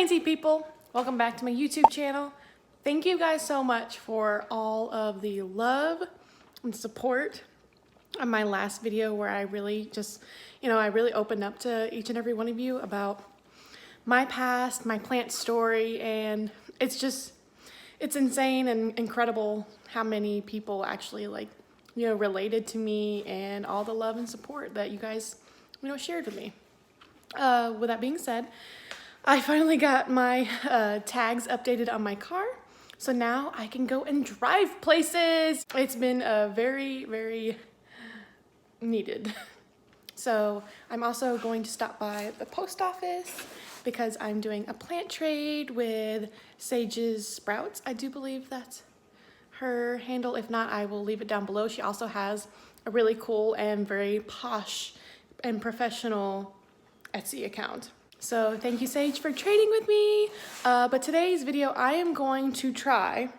planty people, welcome back to my YouTube channel. Thank you guys so much for all of the love and support on my last video where I really just, I really opened up to each and every one of you about my past, my plant story, and it's insane and incredible how many people actually related to me and all the love and support that you guys, shared with me. With that being said, I finally got my tags updated on my car, so now I can go and drive places. It's been very, very needed. So I'm also going to stop by the post office because I'm doing a plant trade with Sage's Sprouts. I do believe that's her handle. If not, I will leave it down below. She also has a really cool and very posh and professional Etsy account. So thank you, Sage, for trading with me. But today's video, I am going to try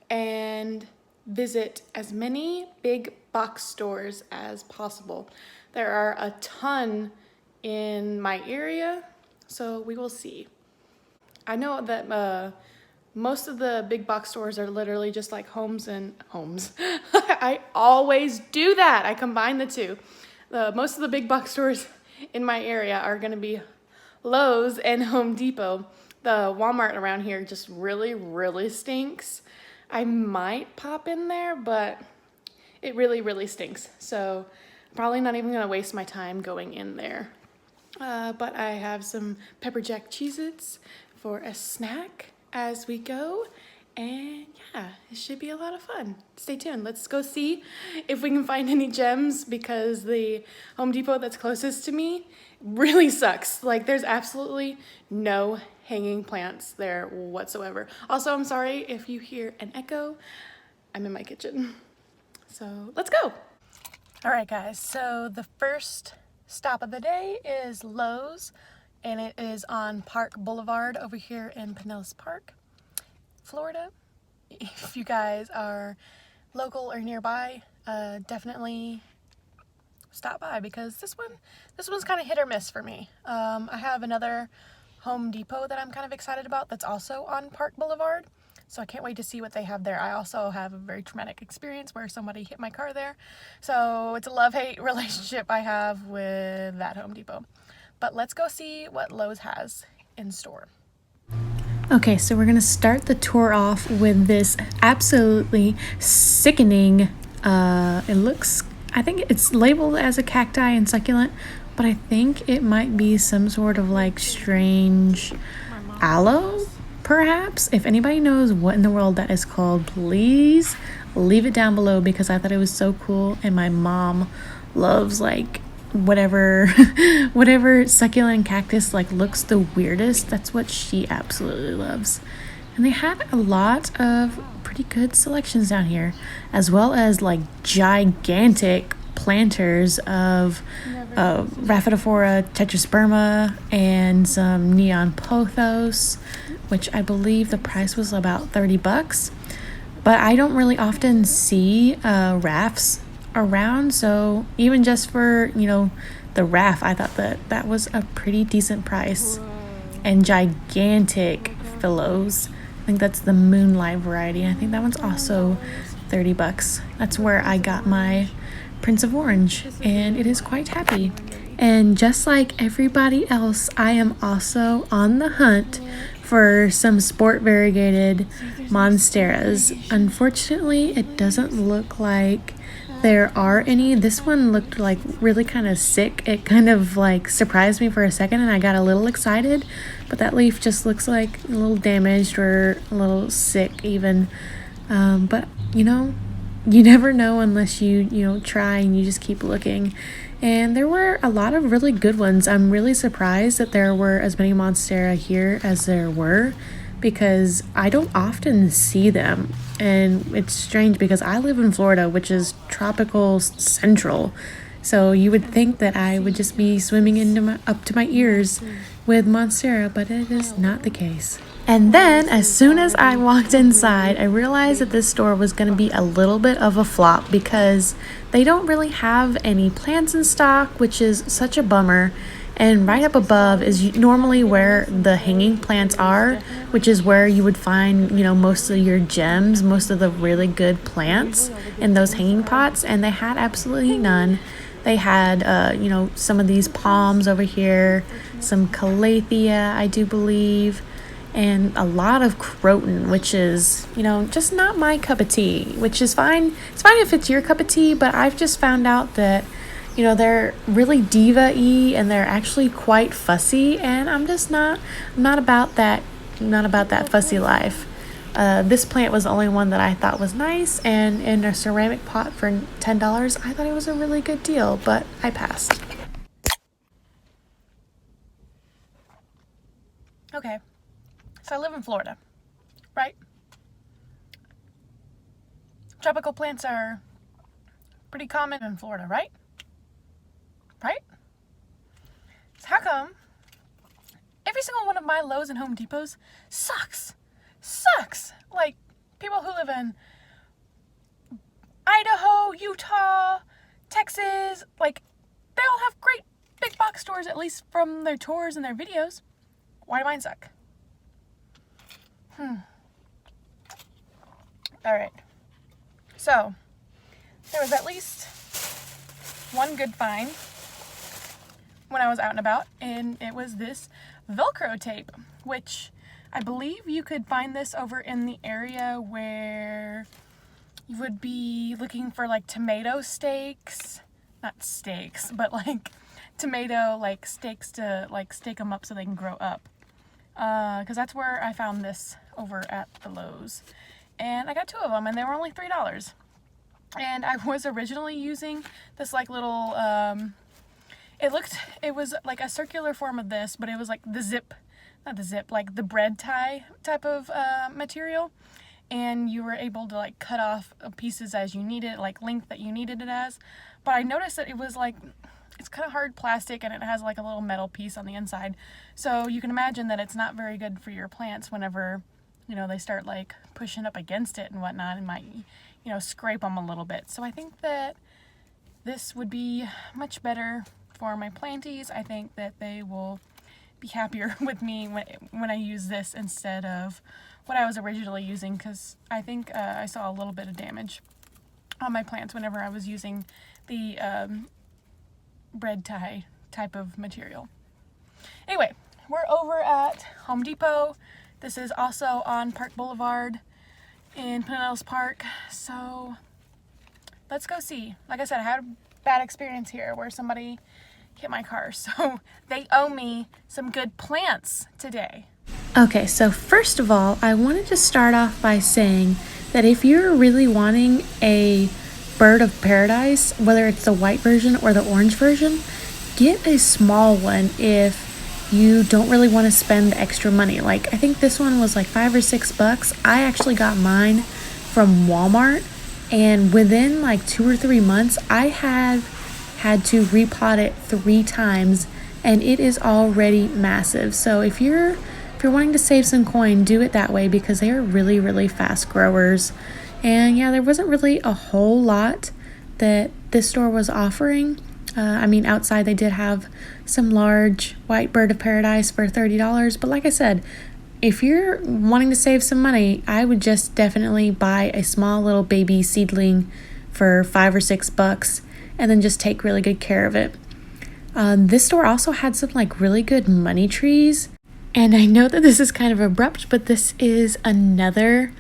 and visit as many big box stores as possible. There are a ton in my area, so we will see. I know that most of the big box stores are literally just like homes. I always do that. I combine the two. Most of the big box stores in my area are going to be Lowe's and Home Depot. The Walmart around here just really, really stinks. I might pop in there, but it really, really stinks. So I'm probably not even going to waste my time going in there. But I have some pepper jack Cheez-Its for a snack as we go. And yeah, it should be a lot of fun. Stay tuned. Let's go see if we can find any gems because the Home Depot that's closest to me really sucks. Like, there's absolutely no hanging plants there whatsoever. Also, I'm sorry if you hear an echo. I'm in my kitchen. So let's go. All right, guys. So the first stop of the day is Lowe's, and it is on Park Boulevard over here in Pinellas Park, Florida. If you guys are local or nearby, definitely stop by because this one's kind of hit or miss for me. I have another Home Depot that I'm kind of excited about that's also on Park Boulevard, so I can't wait to see what they have there. I also have a very traumatic experience where somebody hit my car there, so it's a love-hate relationship I have with that Home Depot. But let's go see what Lowe's has in store. Okay, so we're gonna start the tour off with this absolutely sickening, I think it's labeled as a cacti and succulent, but I think it might be some sort of like strange aloe, perhaps. If anybody knows what in the world that is called, please leave it down below because I thought it was so cool, and my mom loves like whatever succulent cactus looks the weirdest. That's what she absolutely loves. And they had a lot of pretty good selections down here, as well as like gigantic planters of Rhaphidophora tetrasperma and some neon pothos, which I believe the price was about $30. But I don't really often see rafts around, so even just for the raft, I thought that was a pretty decent price. And gigantic phyllos, I think that's the Moonlight variety. I think that one's also $30. That's where I got my Prince of Orange, and it is quite happy. And just like everybody else, I am also on the hunt for some sport variegated monsteras. Unfortunately, it doesn't look like there are any. This one looked like really kind of sick. It kind of surprised me for a second and I got a little excited, but that leaf just looks like a little damaged or a little sick even. But you never know unless you try and you just keep looking. And there were a lot of really good ones. I'm really surprised that there were as many monstera here as there were, because I don't often see them. And it's strange because I live in Florida, which is tropical central. So you would think that I would just be swimming up to my ears with monstera, but it is not the case. And then as soon as I walked inside, I realized that this store was going to be a little bit of a flop because they don't really have any plants in stock, which is such a bummer. And right up above is normally where the hanging plants are, which is where you would find, you know, most of your gems, most of the really good plants in those hanging pots. And they had absolutely none. They had, you know, some of these palms over here, some calathea, I do believe, and a lot of croton, which is, you know, just not my cup of tea, which is fine. It's fine if it's your cup of tea, but I've just found out that, you know, they're really diva-y and they're actually quite fussy, and I'm just not about that fussy life. This plant was the only one that I thought was nice, and in a ceramic pot for $10, I thought it was a really good deal, but I passed. Okay, so I live in Florida, right? Tropical plants are pretty common in Florida, right? Right? So how come every single one of my Lowe's and Home Depots sucks? Like, people who live in Idaho, Utah, Texas, like, they all have great big box stores, at least from their tours and their videos. Why do mine suck? Alright. So, there was at least one good find when I was out and about, and it was this Velcro tape, which I believe you could find this over in the area where you would be looking for like tomato steaks, not steaks, but like tomato like steaks to like stake them up so they can grow up. Because that's where I found this over at the Lowe's, and I got 2 of them, and they were only $3. And I was originally using this like little it was like a circular form of this, but it was like like the bread tie type of material, and you were able to like cut off pieces as you needed, like length that you needed it as. But I noticed that it was like, it's kind of hard plastic, and it has like a little metal piece on the inside, so you can imagine that it's not very good for your plants whenever, you know, they start like pushing up against it and whatnot, and might, you know, scrape them a little bit. So I think that this would be much better for my planties. I think that they will be happier with me when I use this instead of what I was originally using, because I think I saw a little bit of damage on my plants whenever I was using the bread tie type of material. Anyway, we're over at Home Depot. This is also on Park Boulevard in Pinellas Park, so let's go see. Like I said, I had a bad experience here where somebody hit my car, so they owe me some good plants today. Okay, so first of all, I wanted to start off by saying that if you're really wanting a bird of paradise, whether it's the white version or the orange version, get a small one if you don't really want to spend the extra money. Like, I think this one was like $5 or $6. I actually got mine from Walmart, and within like 2 or 3 months, I had to repot it 3 times, and it is already massive. So if you're wanting to save some coin, do it that way, because they are really, really fast growers. And yeah, there wasn't really a whole lot that this store was offering. I mean, outside they did have some large white bird of paradise for $30, but like I said, if you're wanting to save some money, I would just definitely buy a small little baby seedling for $5 or $6, and then just take really good care of it. This store also had some like really good money trees, and I know that this is kind of abrupt, but this is another,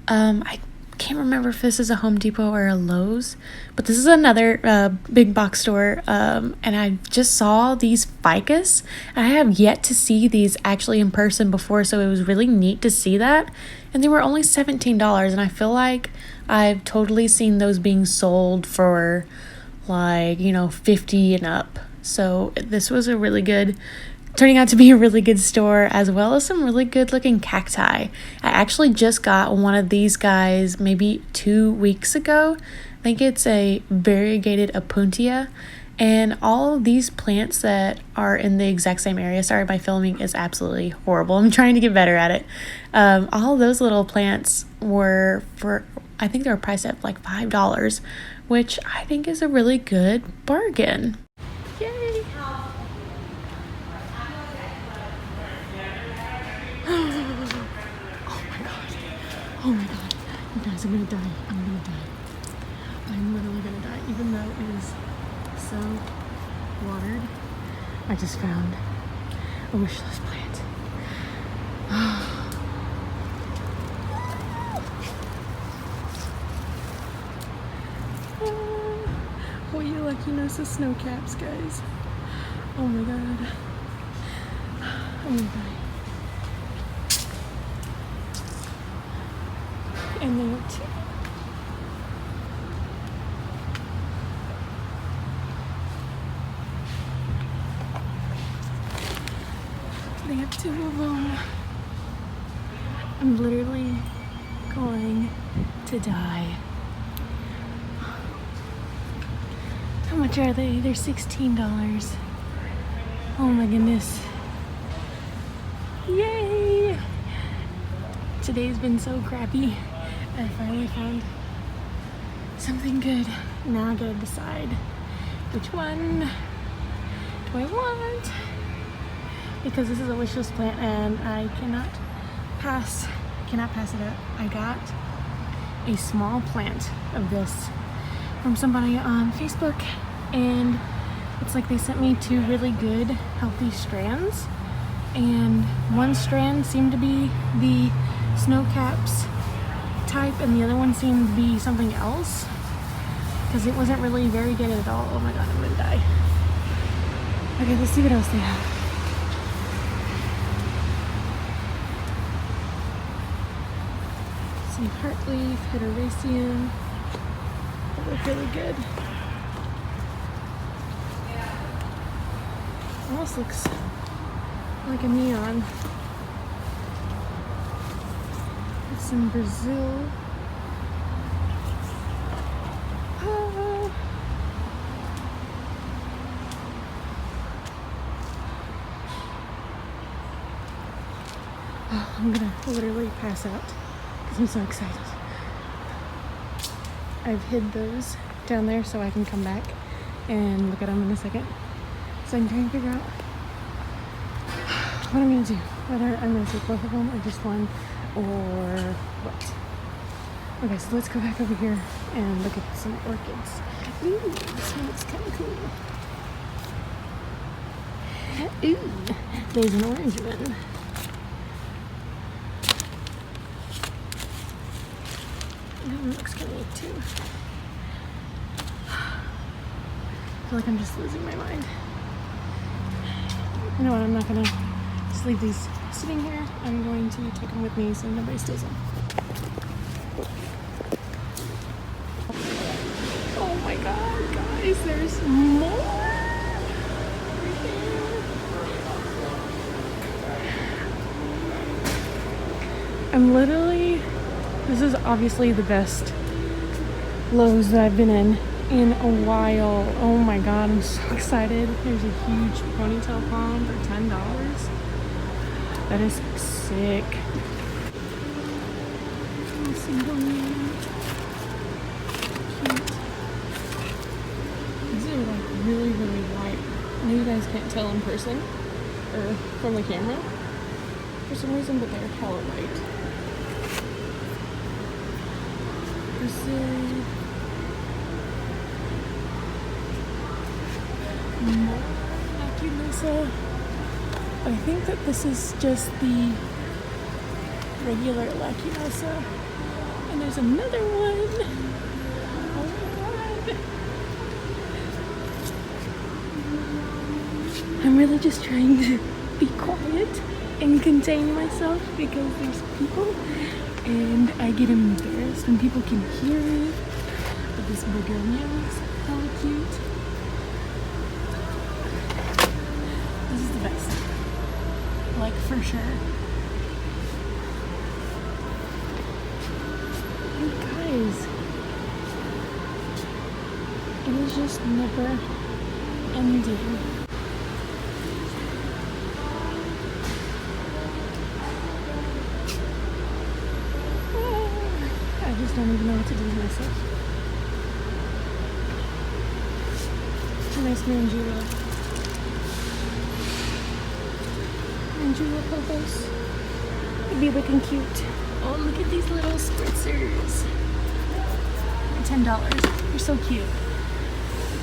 I can't remember if this is a Home Depot or a Lowe's, but this is another big box store, and I just saw these ficus. I have yet to see these actually in person before, so it was really neat to see that, and they were only $17, and I feel like I've totally seen those being sold for like, you know, 50 and up. So this was turning out to be a really good store, as well as some really good looking cacti. I actually just got one of these guys maybe 2 weeks ago. I think it's a variegated opuntia, and all of these plants that are in the exact same area, sorry, my filming is absolutely horrible, I'm trying to get better at it. All of those little plants were I think they were priced at like $5, which I think is a really good bargain. Yay! guys, I'm gonna die. I'm gonna die. I'm literally gonna die, even though it is so watered. I just found a wishlist plant. Oh, you lucky Nosa snow caps, guys. Oh my god. I'm gonna die. And they have two. They have two of them. I'm literally going to die. How much are they? They're $16. Oh my goodness. Yay! Today's been so crappy. I finally found something good. Now I gotta decide which one do I want, because this is a wishlist plant and I cannot pass it up. I got a small plant of this from somebody on Facebook, and it's like they sent me two really good healthy strands, and one strand seemed to be the snow caps type and the other one seemed to be something else, because it wasn't really very good at all. Oh my god, I'm gonna die. Okay, let's see what else they have. Some heartleaf, heteroraceum. They look really good. Almost looks like a neon. It's in Brazil. Oh. Oh, I'm gonna literally pass out because I'm so excited. I've hid those down there so I can come back and look at them in a second. So I'm trying to figure out what I'm gonna do. Whether I'm gonna take both of them or just one, or what. Okay, so let's go back over here and look at some orchids. Ooh, this one looks kind of cool. Ooh, there's an orange one. That one looks kind of neat too. I feel like I'm just losing my mind. You know what, I'm not gonna just leave these sitting here. I'm going to take them with me so nobody steals them. Oh my god, guys, there's more right there. I'm literally, this is obviously the best Lowe's that I've been in a while. Oh my god, I'm so excited. There's a huge ponytail palm for $10. That is sick. Single man. Cute. These are like really, really light. I know you guys can't tell in person or from the camera for some reason, but they're hella light. Brazil. More Aculosa. I think that this is just the regular Laculosa. And there's another one. Oh my god. I'm really just trying to be quiet and contain myself because there's people and I get embarrassed when people can hear me. But this begonia looks hella cute. This is the best. Like, for sure. You guys, it is just never ending. I just don't even know what to do with myself. A nice Mandula. Mandula pothos. It'd be looking cute. Oh, look at these little spritzers. $10. They're so cute.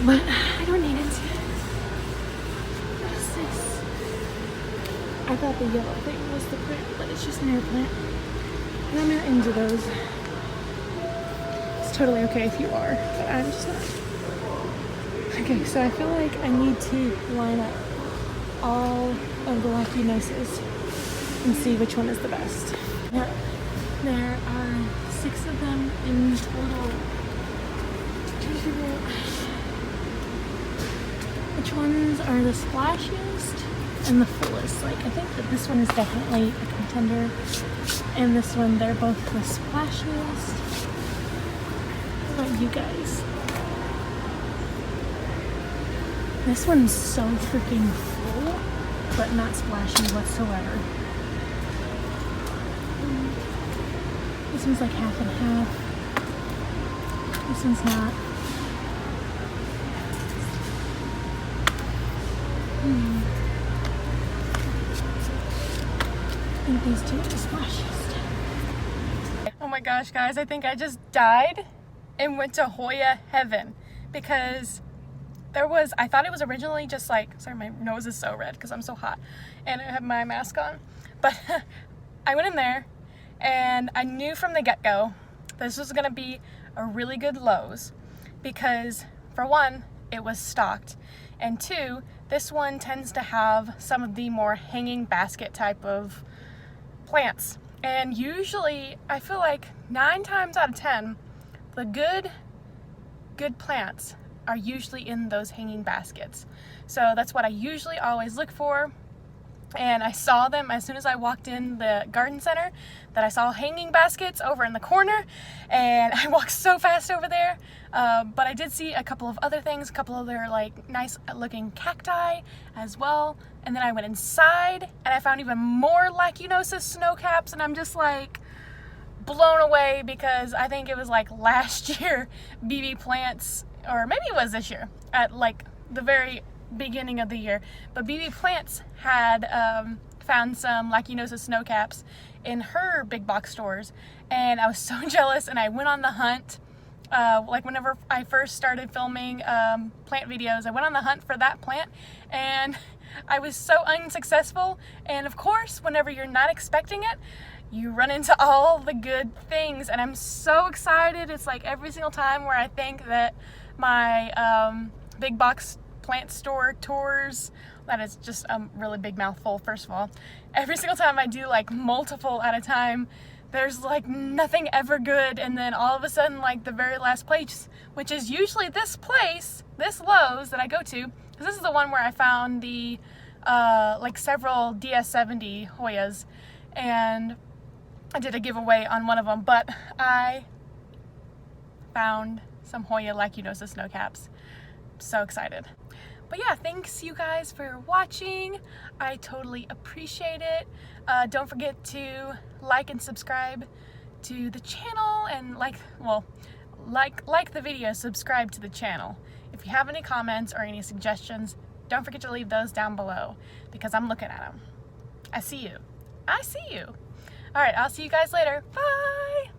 But I don't need it. What is this? I thought the yellow thing was the plant, but it's just an air plant. And I'm not into those. It's totally okay if you are, but I'm just not. Okay, so I feel like I need to line up all of the Lacunoses and see which one is the best. There are 6 of them in total. Trying to figure out which ones are the splashiest and the fullest. Like, I think that this one is definitely a contender, and this one, they're both the splashiest. What about you guys? This one's so freaking full, but not splashy whatsoever. This one's like half and half. This one's not. I think these two are the splashiest. Oh my gosh, guys, I think I just died and went to Hoya heaven, because I thought it was originally just like, sorry, my nose is so red because I'm so hot and I have my mask on, but I went in there and I knew from the get-go this was gonna be a really good Lowe's, because for one, it was stocked, and two, this one tends to have some of the more hanging basket type of plants, and usually I feel like 9 times out of 10 the good plants are usually in those hanging baskets. So that's what I usually always look for. And I saw them as soon as I walked in the garden center, that I saw hanging baskets over in the corner, and I walked so fast over there. But I did see a couple of other things, a couple of other like nice looking cacti as well. And then I went inside and I found even more Lacunosus snowcaps, and I'm just like blown away, because I think it was like last year BB plants, or maybe it was this year, at like the very beginning of the year, but BB Plants had found some Lacunosus snowcaps in her big box stores, and I was so jealous, and I went on the hunt. Like whenever I first started filming plant videos, I went on the hunt for that plant, and I was so unsuccessful. And of course, whenever you're not expecting it, you run into all the good things, and I'm so excited. It's like every single time where I think that my big box plant store tours, that is just a really big mouthful, first of all. Every single time I do like multiple at a time, there's like nothing ever good, and then all of a sudden, like the very last place, which is usually this place, this Lowe's that I go to, because this is the one where I found the like several DS70 Hoyas, and I did a giveaway on one of them, but I found some Hoya Lacunosus snowcaps. So excited. But yeah, thanks you guys for watching. I totally appreciate it. Don't forget to like and subscribe to the channel, and like the video, subscribe to the channel. If you have any comments or any suggestions, don't forget to leave those down below, because I'm looking at them. I see you. I see you. All right, I'll see you guys later. Bye.